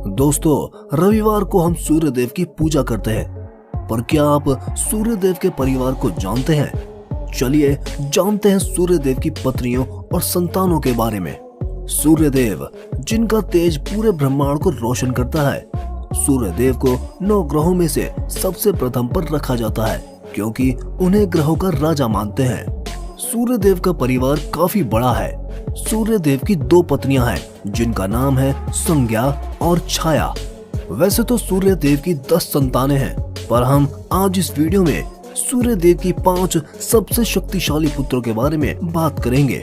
दोस्तों, रविवार को हम सूर्य देव की पूजा करते हैं, पर क्या आप सूर्य देव के परिवार को जानते हैं? चलिए जानते हैं सूर्य देव की पत्नियों और संतानों के बारे में। सूर्य देव, जिनका तेज पूरे ब्रह्मांड को रोशन करता है। सूर्य देव को 9 ग्रहों में से सबसे प्रथम पर रखा जाता है, क्योंकि उन्हें ग्रहों का राजा मानते हैं। सूर्य देव का परिवार काफी बड़ा है। सूर्य देव की 2 पत्नियां हैं, जिनका नाम है संज्ञा और छाया। वैसे तो सूर्य देव की 10 संतानें हैं, पर हम आज इस वीडियो में सूर्य देव की 5 सबसे शक्तिशाली पुत्रों के बारे में बात करेंगे।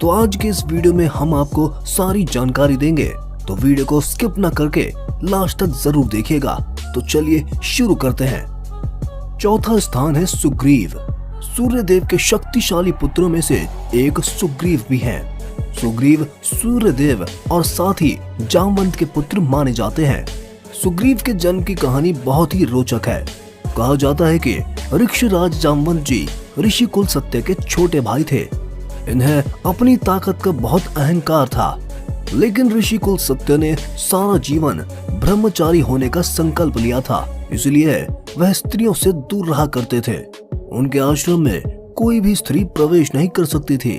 तो आज के इस वीडियो में हम आपको सारी जानकारी देंगे, तो वीडियो को स्किप न करके लास्ट तक जरूर देखिएगा। तो चलिए शुरू करते हैं। चौथा स्थान है सुग्रीव। सूर्य देव के शक्तिशाली पुत्रों में से एक सुग्रीव भी हैं। सुग्रीव सूर्य देव और साथ ही जामवंत के पुत्र माने जाते हैं। सुग्रीव के जन्म की कहानी बहुत ही रोचक है। कहा जाता है कि ऋक्षराज जामवंत जी ऋषि कुल सत्य के छोटे भाई थे। इन्हें अपनी ताकत का बहुत अहंकार था, लेकिन ऋषि कुल सत्य ने सारा जीवन ब्रह्मचारी होने का संकल्प लिया था, इसलिए वह स्त्रियों से दूर रहा करते थे। उनके आश्रम में कोई भी स्त्री प्रवेश नहीं कर सकती थी।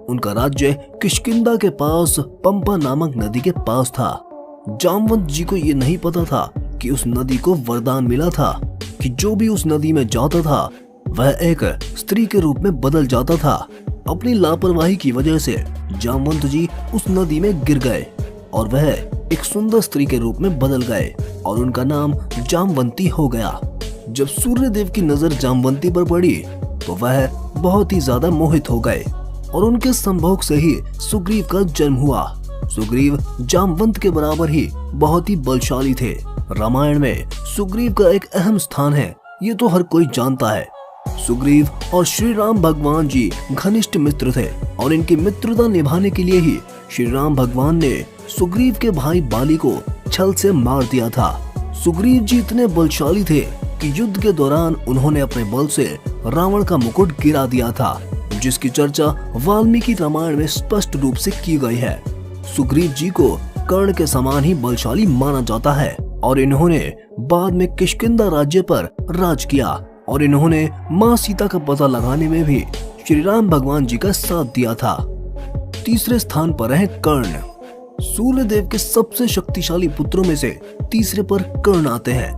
उनका राज्य किष्किंधा के पास पंपा नामक नदी के पास था। जामवंत जी को ये नहीं पता था कि उस नदी को वरदान मिला था कि जो भी उस नदी में जाता था वह एक स्त्री के रूप में बदल जाता था। अपनी लापरवाही की वजह से जामवंत जी उस नदी में गिर गए और वह एक सुंदर स्त्री के रूप में बदल गए और उनका नाम जामवंती हो गया। जब सूर्य देव की नजर जामवंती पर पड़ी तो वह बहुत ही ज्यादा मोहित हो गए और उनके संभोग से ही सुग्रीव का जन्म हुआ। सुग्रीव जामवंत के बराबर ही बहुत ही बलशाली थे। रामायण में सुग्रीव का एक अहम स्थान है, ये तो हर कोई जानता है। सुग्रीव और श्री राम भगवान जी घनिष्ठ मित्र थे और इनकी मित्रता निभाने के लिए ही श्री राम भगवान ने सुग्रीव के भाई बाली को छल से मार दिया था। सुग्रीव जी इतने बलशाली थे कि युद्ध के दौरान उन्होंने अपने बल से रावण का मुकुट गिरा दिया था, जिसकी चर्चा वाल्मीकि रामायण में स्पष्ट रूप से की गई है। सुग्रीव जी को कर्ण के समान ही बलशाली माना जाता है और इन्होंने बाद में किष्किंधा राज्य पर राज किया और इन्होंने मां सीता का पता लगाने में भी श्री राम भगवान जी का साथ दिया था। तीसरे स्थान पर है कर्ण। सूर्य देव के सबसे शक्तिशाली पुत्रों में से तीसरे पर कर्ण आते हैं।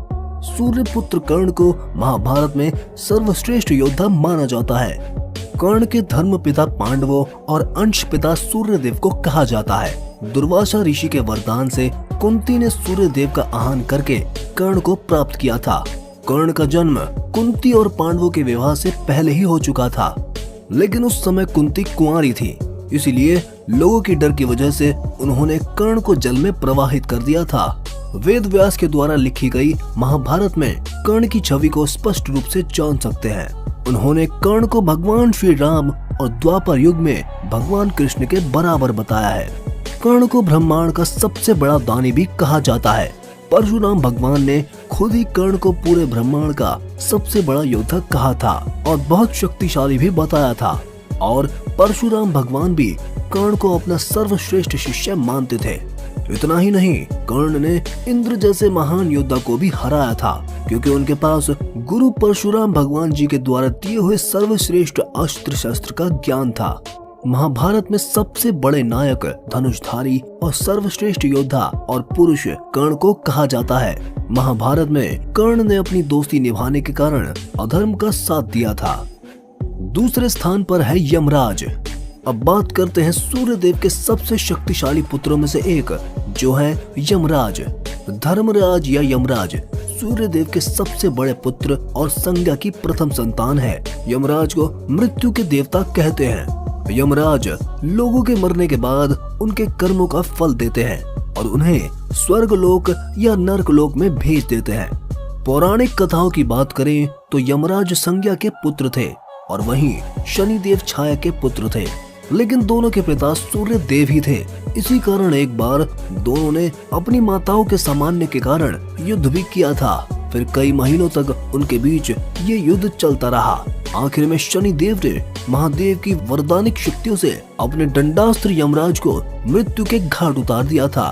सूर्य पुत्र कर्ण को महाभारत में सर्वश्रेष्ठ योद्धा माना जाता है। कर्ण के धर्म पिता पांडवों और अंश पिता सूर्य देव को कहा जाता है। दुर्वासा ऋषि के वरदान से कुंती ने सूर्य देव का आह्वान करके कर्ण को प्राप्त किया था। कर्ण का जन्म कुंती और पांडवों के विवाह से पहले ही हो चुका था, लेकिन उस समय कुंती कुंवारी थी, इसीलिए लोगों की डर की वजह से उन्होंने कर्ण को जल में प्रवाहित कर दिया था। वेद व्यास के द्वारा लिखी गई महाभारत में कर्ण की छवि को स्पष्ट रूप से जान सकते हैं। उन्होंने कर्ण को भगवान श्री राम और द्वापर युग में भगवान कृष्ण के बराबर बताया है। कर्ण को ब्रह्मांड का सबसे बड़ा दानी भी कहा जाता है। परशुराम भगवान ने खुद ही कर्ण को पूरे ब्रह्मांड का सबसे बड़ा योद्धा कहा था और बहुत शक्तिशाली भी बताया था, और परशुराम भगवान भी कर्ण को अपना सर्वश्रेष्ठ शिष्य मानते थे। इतना ही नहीं, कर्ण ने इंद्र जैसे महान योद्धा को भी हराया था, क्योंकि उनके पास गुरु परशुराम भगवान जी के द्वारा दिए हुए सर्वश्रेष्ठ अस्त्र शस्त्र का ज्ञान था। महाभारत में सबसे बड़े नायक, धनुषधारी और सर्वश्रेष्ठ योद्धा और पुरुष कर्ण को कहा जाता है। महाभारत में कर्ण ने अपनी दोस्ती निभाने के कारण अधर्म का साथ दिया था। दूसरे स्थान पर है यमराज। अब बात करते हैं सूर्य देव के सबसे शक्तिशाली पुत्रों में से एक, जो है यमराज। धर्मराज या यमराज सूर्य देव के सबसे बड़े पुत्र और संज्ञा की प्रथम संतान है। यमराज को मृत्यु के देवता कहते हैं। यमराज लोगों के मरने के बाद उनके कर्मों का फल देते हैं और उन्हें स्वर्गलोक या नरकलोक में भेज देते हैं। पौराणिक कथाओं की बात करें तो यमराज संज्ञा के पुत्र थे और वहीं शनिदेव छाया के पुत्र थे, लेकिन दोनों के पिता सूर्य देव ही थे। इसी कारण एक बार दोनों ने अपनी माताओं के सामान्य के कारण युद्ध भी किया था। फिर कई महीनों तक उनके बीच ये युद्ध चलता रहा। आखिर में शनि देव ने महादेव की वरदानिक शक्तियों से अपने दंडास्त्र यमराज को मृत्यु के घाट उतार दिया था।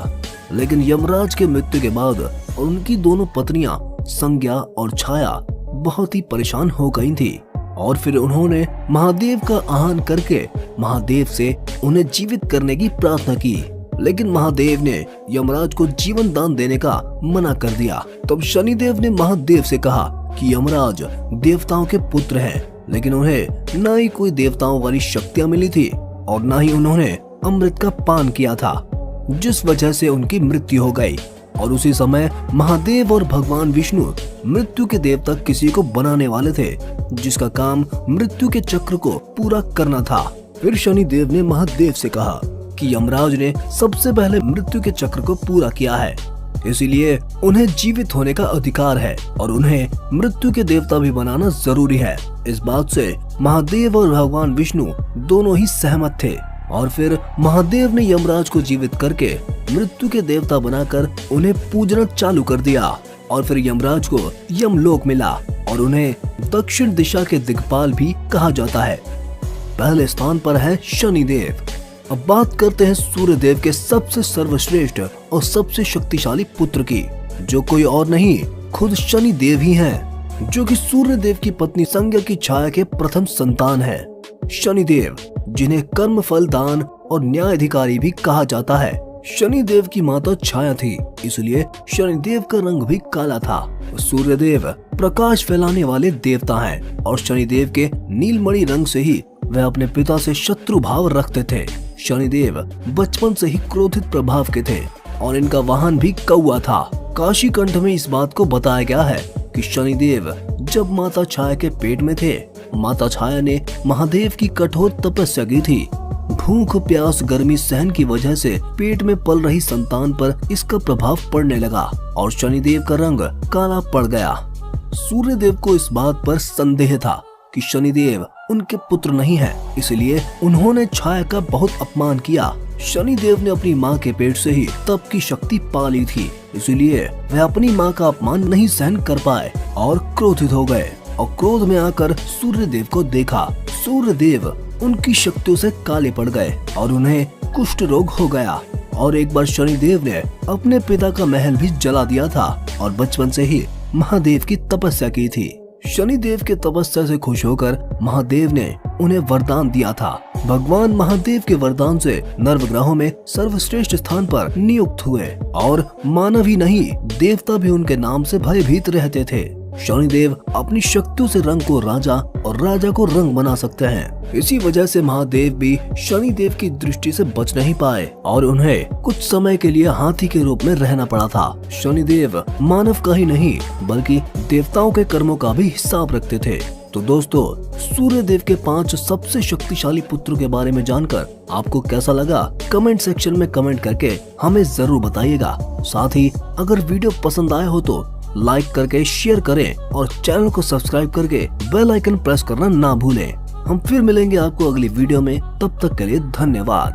लेकिन यमराज के मृत्यु के बाद उनकी दोनों पत्नियां संज्ञा और छाया बहुत ही परेशान हो गई थी और फिर उन्होंने महादेव का आह्वान करके महादेव से उन्हें जीवित करने की प्रार्थना की। लेकिन महादेव ने यमराज को जीवन दान देने का मना कर दिया। तब शनिदेव ने महादेव से कहा कि यमराज देवताओं के पुत्र हैं, लेकिन उन्हें न ही कोई देवताओं वाली शक्तियां मिली थी और न ही उन्होंने अमृत का पान किया था, जिस वजह से उनकी मृत्यु हो गई। और उसी समय महादेव और भगवान विष्णु मृत्यु के देवता किसी को बनाने वाले थे, जिसका काम मृत्यु के चक्र को पूरा करना था। फिर शनिदेव ने महादेव से कहा कि यमराज ने सबसे पहले मृत्यु के चक्र को पूरा किया है, इसीलिए उन्हें जीवित होने का अधिकार है और उन्हें मृत्यु के देवता भी बनाना जरूरी है। इस बात से महादेव और भगवान विष्णु दोनों ही सहमत थे और फिर महादेव ने यमराज को जीवित करके मृत्यु के देवता बनाकर उन्हें पूजना चालू कर दिया। और फिर यमराज को यमलोक मिला और उन्हें दक्षिण दिशा के दिक्पाल भी कहा जाता है। पहले स्थान पर है शनिदेव। अब बात करते हैं सूर्यदेव के सबसे सर्वश्रेष्ठ और सबसे शक्तिशाली पुत्र की, जो कोई और नहीं खुद शनिदेव ही हैं, जो कि सूर्यदेव की पत्नी संज्ञा की छाया के प्रथम संतान है। शनिदेव, जिन्हें कर्म फल दान और न्यायाधिकारी भी कहा जाता है। शनिदेव की माता छाया थी, इसलिए शनिदेव का रंग भी काला था। सूर्यदेव प्रकाश फैलाने वाले देवता हैं और शनिदेव के नीलमणि रंग से ही वह अपने पिता से शत्रु भाव रखते थे। शनिदेव बचपन से ही क्रोधित प्रभाव के थे और इनका वाहन भी कौआ था। काशी कंठ में इस बात को बताया गया है कि शनिदेव जब माता छाया के पेट में थे, माता छाया ने महादेव की कठोर तपस्या की थी। भूख प्यास गर्मी सहन की वजह से पेट में पल रही संतान पर इसका प्रभाव पड़ने लगा और शनिदेव का रंग काला पड़ गया। सूर्यदेव को इस बात पर संदेह था कि शनिदेव उनके पुत्र नहीं है, इसलिए उन्होंने छाया का बहुत अपमान किया। शनिदेव ने अपनी माँ के पेट से ही तप की शक्ति पा ली थी, इसलिए वह अपनी माँ का अपमान नहीं सहन कर पाए और क्रोधित हो गए और क्रोध में आकर सूर्यदेव को देखा। सूर्यदेव उनकी शक्तियों से काले पड़ गए और उन्हें कुष्ठ रोग हो गया। और एक बार शनिदेव ने अपने पिता का महल भी जला दिया था और बचपन से ही महादेव की तपस्या की थी। शनिदेव के तपस्या से खुश होकर महादेव ने उन्हें वरदान दिया था। भगवान महादेव के वरदान से नवग्रहों में सर्वश्रेष्ठ स्थान पर नियुक्त हुए और मानव ही नहीं देवता भी उनके नाम से भयभीत रहते थे। शनिदेव अपनी शक्तियों से रंग को राजा और राजा को रंग बना सकते हैं। इसी वजह से महादेव भी शनिदेव की दृष्टि से बच नहीं पाए और उन्हें कुछ समय के लिए हाथी के रूप में रहना पड़ा था। शनिदेव मानव का ही नहीं बल्कि देवताओं के कर्मों का भी हिसाब रखते थे। तो दोस्तों, सूर्यदेव के 5 सबसे शक्तिशाली पुत्रों के बारे में जानकर आपको कैसा लगा, कमेंट सेक्शन में कमेंट करके हमें जरूर बताइएगा। साथ ही अगर वीडियो पसंद आया हो तो लाइक करके शेयर करें और चैनल को सब्सक्राइब करके बेल आइकन प्रेस करना ना भूलें। हम फिर मिलेंगे आपको अगली वीडियो में, तब तक के लिए धन्यवाद।